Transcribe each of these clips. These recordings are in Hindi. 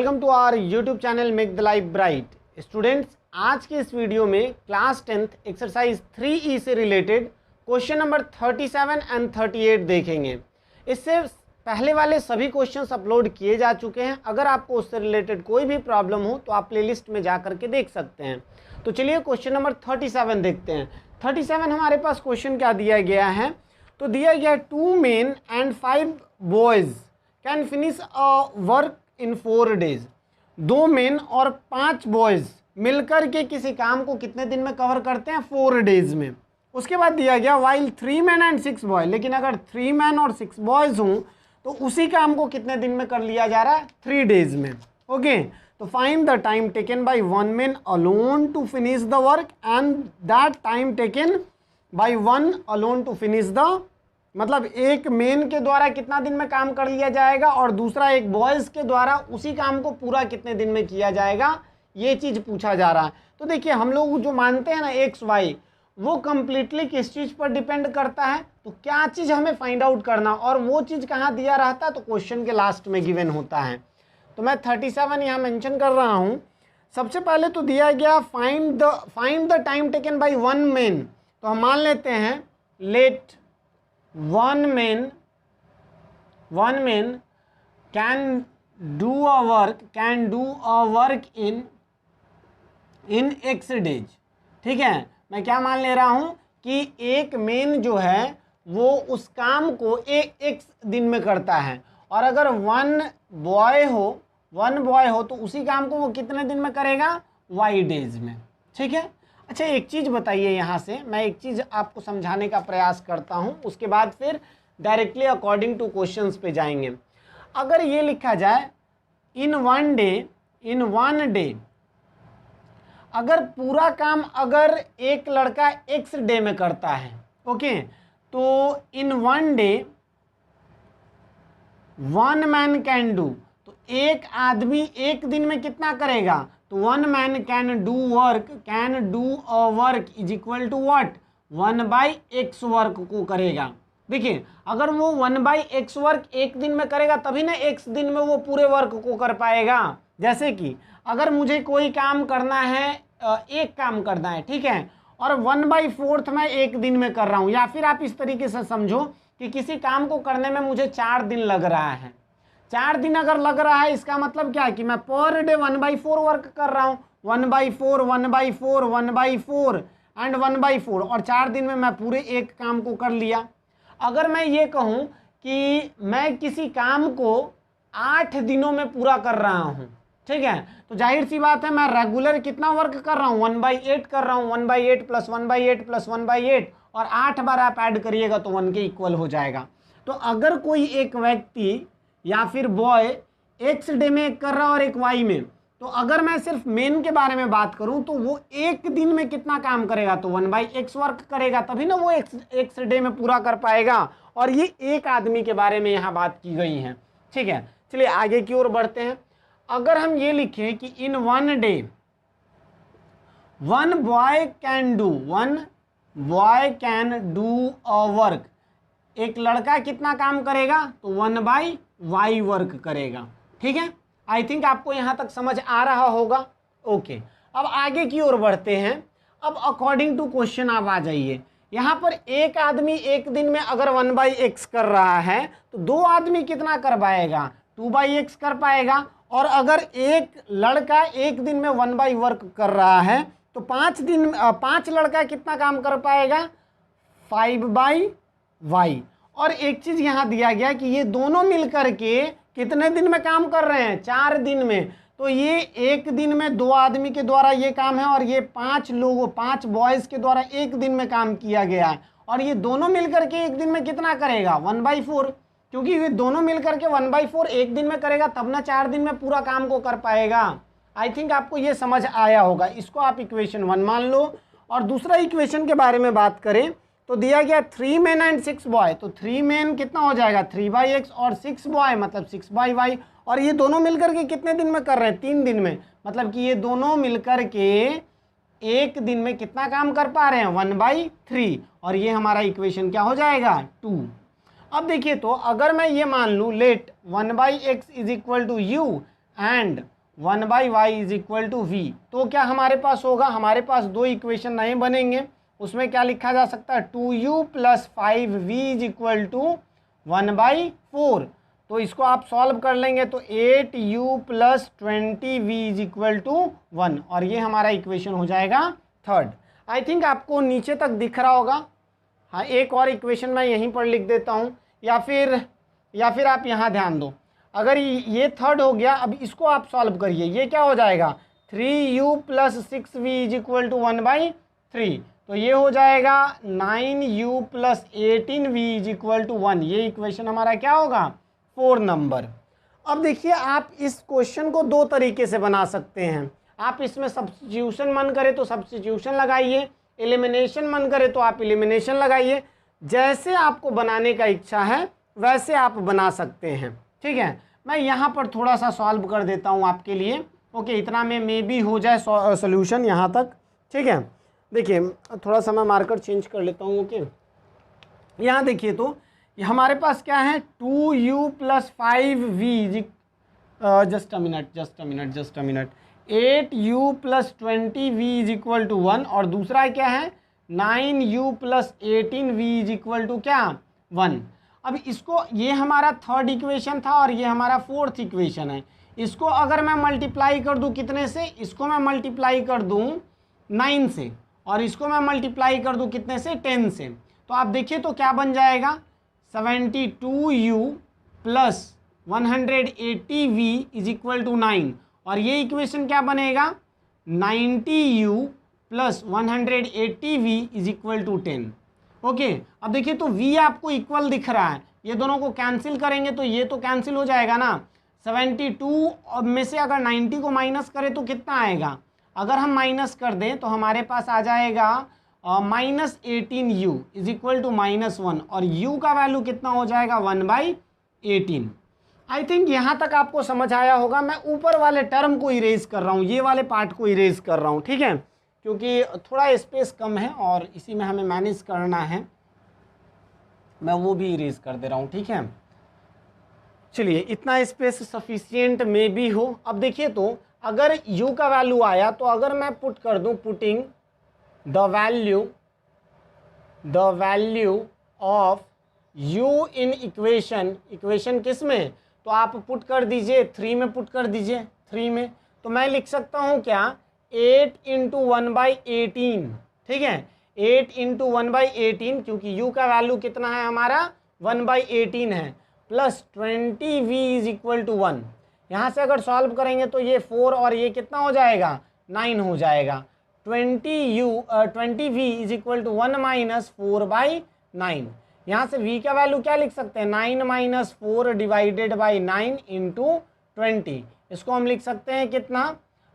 Welcome to our YouTube channel make the life bright. Students, आज के इस वीडियो में क्लास 10th एक्सरसाइज 3E से रिलेटेड क्वेश्चन नंबर 37 एंड 38 देखेंगे। इससे पहले वाले सभी क्वेश्चंस अपलोड किए जा चुके हैं। अगर आपको उससे रिलेटेड कोई भी प्रॉब्लम हो तो आप प्लेलिस्ट में जा करके देख सकते हैं। तो चलिए क्वेश्चन नंबर 37 देखते हैं। 37 हमारे पास क्वेश्चन क्या दिया गया है, तो दिया गया 2 men and 5 boys can finish a work in 4 days। 2 main और 5 बॉयज मिलकर के किसी काम को कितने दिन में कवर करते हैं? 4 days में। उसके बाद दिया गया वाइल 3 men and 6 boys, लेकिन अगर 3 men और 6 boys हों तो उसी काम को कितने दिन में कर लिया जा रहा है? 3 days में। ओके, तो find the time taken by 1 man alone to finish the work and that time taken by 1 alone to finish the, मतलब एक मेन के द्वारा कितना दिन में काम कर लिया जाएगा और दूसरा एक बॉयज़ के द्वारा उसी काम को पूरा कितने दिन में किया जाएगा, ये चीज़ पूछा जा रहा है। तो देखिए, हम लोग जो मानते हैं ना एक्स वाई, वो कम्प्लीटली किस चीज़ पर डिपेंड करता है, तो क्या चीज़ हमें फाइंड आउट करना, और वो चीज़ कहाँ दिया रहता है, तो क्वेश्चन के लास्ट में गिवन होता है। तो मैं 37 यहाँ मेंशन कर रहा हूँ। सबसे पहले तो दिया गया find the time taken by 1 man। तो हम मान लेते हैं late 1 man can do a work in x days। ठीक है, मैं क्या मान ले रहा हूं कि एक मेन जो है वो उस काम को x दिन में करता है, और अगर 1 बॉय हो तो उसी काम को वो कितने दिन में करेगा? y days में। ठीक है। अच्छा, एक चीज़ बताइए, यहाँ से मैं एक चीज़ आपको समझाने का प्रयास करता हूँ, उसके बाद फिर डायरेक्टली अकॉर्डिंग टू क्वेश्चंस पे जाएंगे। अगर ये लिखा जाए इन वन डे, अगर पूरा काम अगर एक लड़का x डे में करता है, ओके, तो इन 1 day 1 man कैन डू, तो एक आदमी एक दिन में कितना करेगा? तो 1 man can do a work is equal to what? 1/x work को करेगा। देखिए, अगर वो 1/x वर्क एक दिन में करेगा तभी ना x दिन में वो पूरे वर्क को कर पाएगा। जैसे कि अगर मुझे कोई काम करना है, एक काम करना है, ठीक है, और 1/4 मैं एक दिन में कर रहा हूँ, या फिर आप इस तरीके से समझो कि किसी काम को करने में मुझे 4 दिन लग रहा है। 4 दिन अगर लग रहा है, इसका मतलब क्या है कि मैं पर डे 1/4 वर्क कर रहा हूँ। 1/4 एंड 1/4, और 4 दिन में मैं पूरे एक काम को कर लिया। अगर मैं ये कहूँ कि मैं किसी काम को 8 दिनों में पूरा कर रहा हूँ, ठीक है, तो जाहिर सी बात है मैं रेगुलर कितना वर्क कर रहा हूँ? 1/8 कर रहा हूँ। 1/8 प्लस 1/8 प्लस 1/8, और 8 बार आप ऐड करिएगा तो 1 के इक्वल हो जाएगा। तो अगर कोई एक व्यक्ति या फिर बॉय x डे में कर रहा है और एक y में, तो अगर मैं सिर्फ मेन के बारे में बात करूं तो वो एक दिन में कितना काम करेगा? तो 1/x वर्क करेगा, तभी ना वो x डे में पूरा कर पाएगा। और ये एक आदमी के बारे में यहाँ बात की गई है। ठीक है, चलिए आगे की ओर बढ़ते हैं। अगर हम ये लिखें कि इन 1 day 1 boy can do a work, एक लड़का कितना काम करेगा? तो 1/y वर्क करेगा। ठीक है, आई थिंक आपको यहाँ तक समझ आ रहा होगा। ओके, अब आगे की ओर बढ़ते हैं। अब अकॉर्डिंग टू क्वेश्चन आप आ जाइए। यहाँ पर एक आदमी एक दिन में अगर 1/x कर रहा है तो 2 आदमी कितना कर पाएगा? 2/x कर पाएगा। और अगर एक लड़का एक दिन में 1/y वर्क कर रहा है तो 5 लड़का कितना काम कर पाएगा? 5/y। और एक चीज़ यहाँ दिया गया कि ये दोनों मिलकर के कितने दिन में काम कर रहे हैं? 4 दिन में। तो ये एक दिन में 2 आदमी के द्वारा ये काम है, और ये 5 बॉयज़ के द्वारा एक दिन में काम किया गया है, और ये दोनों मिलकर के एक दिन में कितना करेगा? 1/4, क्योंकि ये दोनों मिलकर के 1/4 एक दिन में करेगा तब ना 4 दिन में पूरा काम को कर पाएगा। आई थिंक आपको ये समझ आया होगा। इसको आप इक्वेशन 1 मान लो। और दूसरा इक्वेशन के बारे में बात करें तो दिया गया 3 men एंड 6 boy, तो 3 men कितना हो जाएगा? 3/x, और 6 boy मतलब 6/y। और ये दोनों मिलकर के कितने दिन में कर रहे हैं? 3 दिन में। मतलब कि ये दोनों मिलकर के एक दिन में कितना काम कर पा रहे हैं? 1/3, और ये हमारा इक्वेशन क्या हो जाएगा? 2। अब देखिए, तो अगर मैं ये मान लूँ let 1/x is equal to u and 1/y is equal to v. तो क्या हमारे पास होगा, हमारे पास दो इक्वेशन नए बनेंगे, उसमें क्या लिखा जा सकता है 2u plus 5v is equal to 1/4। तो इसको आप सॉल्व कर लेंगे तो 8u plus 20v is equal to 1, और ये हमारा इक्वेशन हो जाएगा थर्ड। आई थिंक आपको नीचे तक दिख रहा होगा। हाँ, एक और इक्वेशन मैं यहीं पर लिख देता हूँ, या फिर आप यहाँ ध्यान दो। अगर ये थर्ड हो गया, अब इसको आप सॉल्व करिए, ये क्या हो जाएगा 3u plus 6v is equal to 1/3। तो ये हो जाएगा 9u plus 18v is equal to 1। ये इक्वेशन हमारा क्या होगा 4 नंबर। अब देखिए, आप इस क्वेश्चन को दो तरीके से बना सकते हैं। आप इसमें सब्स्टिट्यूशन मन करे तो सब्स्टिट्यूशन लगाइए, एलिमिनेशन मन करे तो आप एलिमिनेशन लगाइए। जैसे आपको बनाने का इच्छा है वैसे आप बना सकते हैं, ठीक है। मैं यहाँ पर थोड़ा सा सॉल्व कर देता हूँ आपके लिए। ओके, इतना में मे भी हो जाए सॉल्यूशन यहाँ तक, ठीक है। देखिए, थोड़ा सा मैं मार्कर चेंज कर लेता हूँ। ओके, यहाँ देखिए, तो हमारे पास क्या है 2u plus 5v just a minute 8u plus 20v is equal to 1, और दूसरा क्या है 9u plus 18v is equal to क्या 1। अब इसको, ये हमारा थर्ड इक्वेशन था और ये हमारा फोर्थ इक्वेशन है। इसको अगर मैं मल्टीप्लाई कर दूं कितने से, इसको मैं मल्टीप्लाई कर दूं 9 से, और इसको मैं मल्टीप्लाई कर दूं कितने से 10 से। तो आप देखिए तो क्या बन जाएगा 72u plus 180v is equal to 9, और ये इक्वेशन क्या बनेगा 90u plus 180v is equal to 10। Okay, अब देखिए तो v आपको इक्वल दिख रहा है, ये दोनों को कैंसिल करेंगे तो ये तो कैंसिल हो जाएगा ना। 72 में से अगर 90 को माइनस करें तो कितना आएगा, अगर हम माइनस कर दें तो हमारे पास आ जाएगा -18u इज इक्वल टू -1, और u का वैल्यू कितना हो जाएगा 1/18। आई थिंक यहाँ तक आपको समझ आया होगा। मैं ऊपर वाले टर्म को इरेज कर रहा हूँ, ये वाले पार्ट को इरेज कर रहा हूँ, ठीक है, क्योंकि थोड़ा स्पेस कम है और इसी में हमें मैनेज करना है। मैं वो भी इरेज कर दे रहा हूँ, ठीक है। चलिए, इतना स्पेस सफिशिएंट में भी हो। अब देखिए तो अगर u का वैल्यू आया तो अगर मैं पुट कर दूँ, putting the value of u in equation किस में, तो आप पुट कर दीजिए 3 में, पुट कर दीजिए 3 में। तो मैं लिख सकता हूँ क्या 8 इंटू 1/18, ठीक है, 8 इंटू 1/18, क्योंकि u का वैल्यू कितना है हमारा 1/18 है, plus 20v is equal to 1। यहाँ से अगर सॉल्व करेंगे तो ये 4 और ये कितना हो जाएगा 9 हो जाएगा। 20v is equal to 1 minus 4/9। यहाँ से v का वैल्यू क्या लिख सकते हैं 9 माइनस 4 डिवाइडेड बाई 9 इंटू 20। इसको हम लिख सकते हैं कितना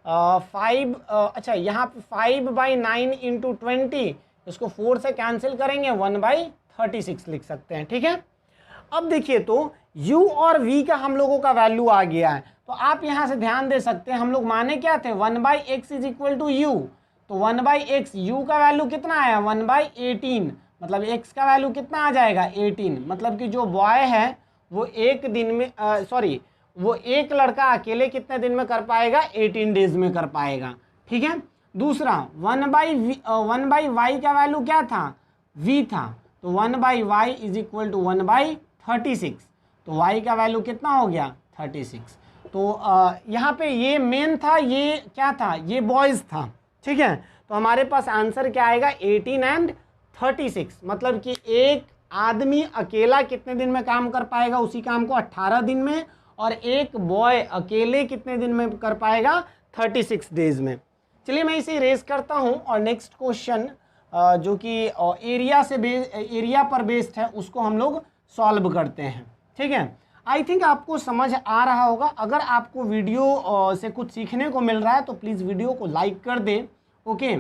5, अच्छा यहाँ पे 5/9 इंटू 20, इसको 4 से कैंसिल करेंगे 1/36 लिख सकते हैं, ठीक है। अब देखिए तो u और v का हम लोगों का वैल्यू आ गया है, तो आप यहाँ से ध्यान दे सकते हैं, हम लोग माने क्या थे 1/x is equal to u। तो 1/x, u का वैल्यू कितना आया 1/18, मतलब x का वैल्यू कितना आ जाएगा 18। मतलब कि जो बॉय है वो एक दिन में वो एक लड़का अकेले कितने दिन में कर पाएगा 18 डेज में कर पाएगा, ठीक है। दूसरा 1/y का वैल्यू क्या था v था, तो 1/y इज इक्वल टू 1/36, तो y का वैल्यू कितना हो गया 36। तो यहाँ पे ये मेन था, ये क्या था ये बॉयज़ था, ठीक है। तो हमारे पास आंसर क्या आएगा 18 एंड 36, मतलब कि एक आदमी अकेला कितने दिन में काम कर पाएगा उसी काम को 18 दिन में, और एक बॉय अकेले कितने दिन में कर पाएगा 36 डेज में। चलिए मैं इसे इरेज करता हूं और नेक्स्ट क्वेश्चन जो कि एरिया पर बेस्ड है उसको हम लोग सॉल्व करते हैं, ठीक है। आई थिंक आपको समझ आ रहा होगा। अगर आपको वीडियो से कुछ सीखने को मिल रहा है तो प्लीज़ वीडियो को लाइक कर दें, ओके।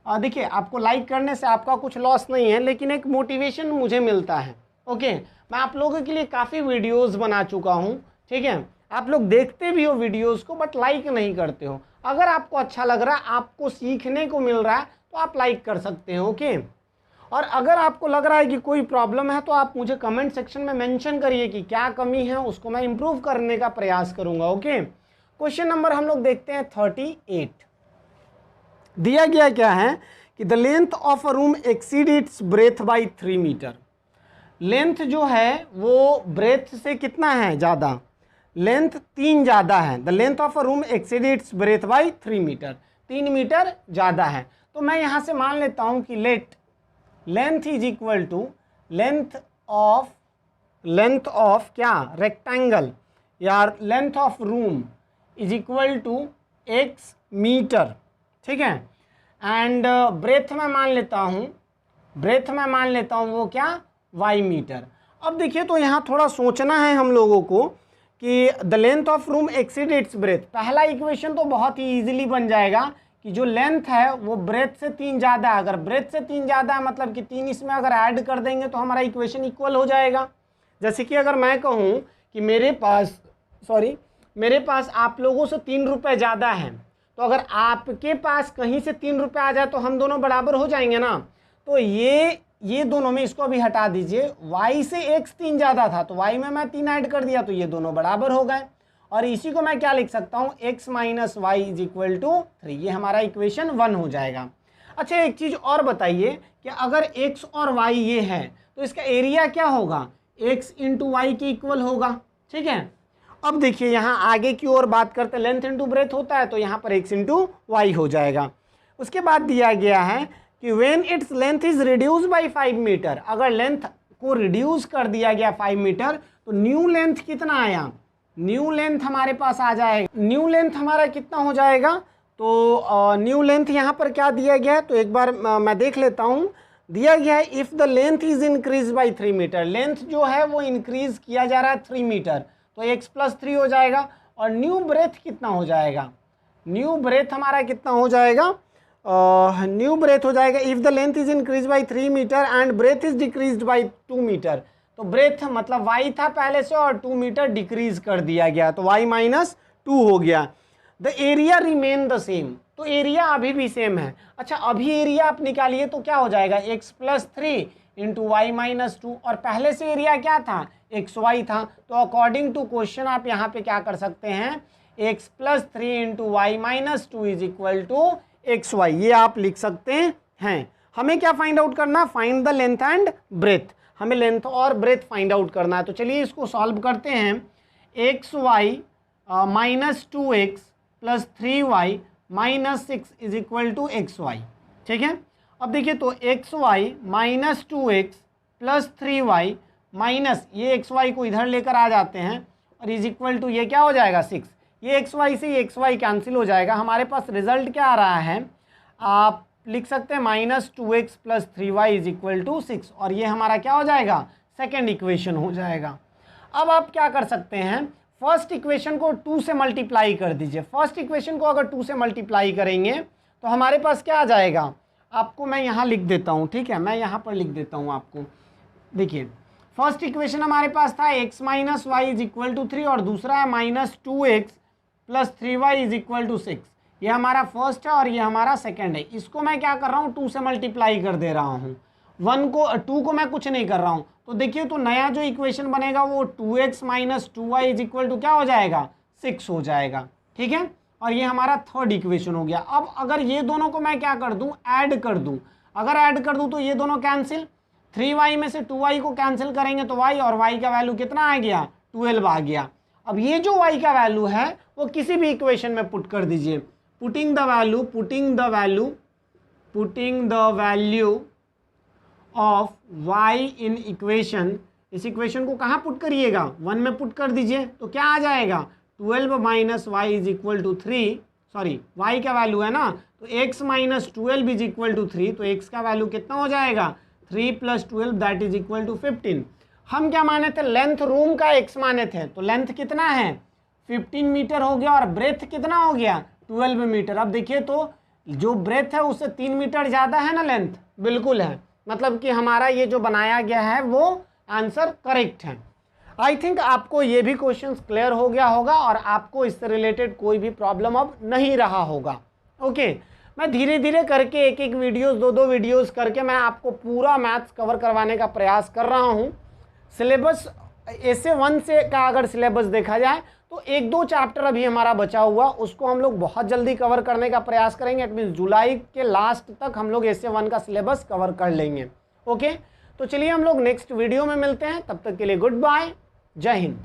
देखिए, आपको लाइक करने से आपका कुछ लॉस नहीं है, लेकिन एक मोटिवेशन मुझे मिलता है, ओके। मैं आप लोगों के लिए काफ़ी वीडियोस बना चुका हूँ, ठीक है। आप लोग देखते भी हो वीडियोस को बट लाइक नहीं करते हो। अगर आपको अच्छा लग रहा है, आपको सीखने को मिल रहा है तो आप लाइक कर सकते हो, ओके। और अगर आपको लग रहा है कि कोई प्रॉब्लम है तो आप मुझे कमेंट सेक्शन में मेंशन करिए कि क्या कमी है, उसको मैं इम्प्रूव करने का प्रयास करूँगा, ओके। क्वेश्चन नंबर हम लोग देखते हैं 38। दिया गया क्या है कि the length of a room exceed its breath by 3 metre. Length जो है वो ब्रेथ से कितना है ज़्यादा, लेंथ 3 ज़्यादा है। The length of a room exceed its breath by 3 metre, 3 metre ज़्यादा है। तो मैं यहाँ से मान लेता हूँ कि let length is equal to length of क्या, रेक्टेंगल या length of room is equal to x metre, ठीक है। एंड ब्रेथ में मान लेता हूँ, वो क्या, y मीटर। अब देखिए तो यहाँ थोड़ा सोचना है हम लोगों को कि the length of room exceed its breath. पहला इक्वेशन तो बहुत ही इजीली बन जाएगा कि जो लेंथ है वो ब्रेथ से 3 ज़्यादा है। अगर ब्रेथ से 3 ज़्यादा है मतलब कि 3 इसमें अगर ऐड कर देंगे तो हमारा इक्वेशन इक्वल हो जाएगा। जैसे कि अगर मैं कहूँ कि मेरे पास आप लोगों से 3 रुपये ज़्यादा हैं, तो अगर आपके पास कहीं से 3 रुपये आ जाए तो हम दोनों बराबर हो जाएंगे ना। तो ये दोनों में, इसको अभी हटा दीजिए, y से x 3 ज़्यादा था तो y में मैं 3 ऐड कर दिया तो ये दोनों बराबर हो गए। और इसी को मैं क्या लिख सकता हूँ, x minus y is equal to 3। ये हमारा इक्वेशन 1 हो जाएगा। अच्छा एक चीज़ और बताइए कि अगर x और y ये है तो इसका एरिया क्या होगा, x इंटू वाई के इक्वल होगा, ठीक है। अब देखिए यहाँ आगे की ओर बात करते हैं, लेंथ इंटू ब्रेथ होता है तो यहाँ पर x इंटू वाई हो जाएगा। उसके बाद दिया गया है कि when its length is reduce by 5 metre, अगर लेंथ को रिड्यूस कर दिया गया 5 मीटर तो न्यू लेंथ कितना आया, न्यू लेंथ हमारे पास आ जाएगा। न्यू लेंथ हमारा कितना हो जाएगा, तो न्यू लेंथ यहाँ पर क्या दिया गया है तो एक बार मैं देख लेता हूँ। दिया गया है if the length is increase by 3 metre, length जो है वो इंक्रीज किया जा रहा है 3 मीटर तो x प्लस 3 हो जाएगा। और न्यू ब्रेथ कितना हो जाएगा, न्यू ब्रेथ हमारा कितना हो जाएगा, न्यू ब्रेथ हो जाएगा if the length is increase by 3 metre and breath is decrease by 2 metre. तो ब्रेथ मतलब y था पहले से और 2 मीटर डिक्रीज कर दिया गया तो y माइनस 2 हो गया। The area remain the same, तो एरिया अभी भी सेम है। अच्छा अभी एरिया आप निकालिए तो क्या हो जाएगा, x plus 3 into y minus 2, और पहले से एरिया क्या था, xy था। तो अकॉर्डिंग टू क्वेश्चन आप यहाँ पे क्या कर सकते हैं, x plus 3 into y minus 2 is equal to xy, ये आप लिख सकते हैं। हमें क्या फाइंड आउट करना, find the length and breath, हमें लेंथ और ब्रेथ फाइंड आउट करना है। तो चलिए इसको सॉल्व करते हैं। xy minus 2x plus 3y minus 6 is equal to xy, ठीक है। अब देखिए तो xy minus 2x plus 3y minus, ये xy को इधर लेकर आ जाते हैं और इज इक्वल टू ये क्या हो जाएगा 6, ये xy से ये xy कैंसिल हो जाएगा। हमारे पास रिजल्ट क्या आ रहा है, आप लिख सकते हैं minus 2x plus 3y is equal to 6, और ये हमारा क्या हो जाएगा, सेकेंड इक्वेशन हो जाएगा। अब आप क्या कर सकते हैं, फर्स्ट इक्वेशन को 2 से मल्टीप्लाई कर दीजिए। फर्स्ट इक्वेशन को अगर 2 से मल्टीप्लाई करेंगे तो हमारे पास क्या आ जाएगा, आपको मैं यहाँ लिख देता हूँ, ठीक है, मैं यहाँ पर लिख देता हूँ आपको। देखिए फर्स्ट इक्वेशन हमारे पास था x minus y is equal to 3 और दूसरा है minus 2x plus 3y is equal to 6। ये हमारा फर्स्ट है और ये हमारा सेकंड है। इसको मैं क्या कर रहा हूँ, 2 से मल्टीप्लाई कर दे रहा हूँ, 2 को मैं कुछ नहीं कर रहा हूँ। तो देखिए तो नया जो इक्वेशन बनेगा वो 2x minus 2y is equal to क्या हो जाएगा, 6 हो जाएगा, ठीक है। और ये हमारा थर्ड इक्वेशन हो गया। अब अगर ये दोनों को मैं क्या कर दूं, ऐड कर दूं, अगर ऐड कर दूं तो ये दोनों कैंसिल, 3y में से 2y को कैंसिल करेंगे तो y, और y का वैल्यू कितना आ गया, 12 आ गया। अब ये जो y का वैल्यू है वो किसी भी इक्वेशन में पुट कर दीजिए। Putting the value of y in equation, इस इक्वेशन को कहाँ पुट करिएगा, 1 में पुट कर दीजिए तो क्या आ जाएगा, 12 minus y is equal to 3, sorry y का वैल्यू है ना, तो x minus 12 is equal to 3, तो x का वैल्यू कितना हो जाएगा, 3 plus 12 that is equal to 15। हम क्या माने थे, लेंथ रूम का x माने थे, तो लेंथ कितना है 15 मीटर हो गया और ब्रेथ कितना हो गया 12 मीटर। अब देखिए तो जो ब्रेथ है उससे 3 मीटर ज़्यादा है ना लेंथ, बिल्कुल है, मतलब कि हमारा ये जो बनाया गया है वो आंसर करेक्ट है। आई थिंक आपको ये भी क्वेश्चंस क्लियर हो गया होगा और आपको इससे रिलेटेड कोई भी प्रॉब्लम अब नहीं रहा होगा। ओके, मैं धीरे धीरे करके एक एक वीडियोस, दो वीडियोस करके मैं आपको पूरा मैथ्स कवर करवाने का प्रयास कर रहा हूँ। सिलेबस ऐसे 1 से का अगर सिलेबस देखा जाए तो 1-2 चैप्टर अभी हमारा बचा हुआ, उसको हम लोग बहुत जल्दी कवर करने का प्रयास करेंगे। इट मीन्स जुलाई के लास्ट तक हम लोग ऐसे 1 का सिलेबस कवर कर लेंगे। ओके, तो चलिए हम लोग नेक्स्ट वीडियो में मिलते हैं, तब तक के लिए गुड बाय, जय हिंद।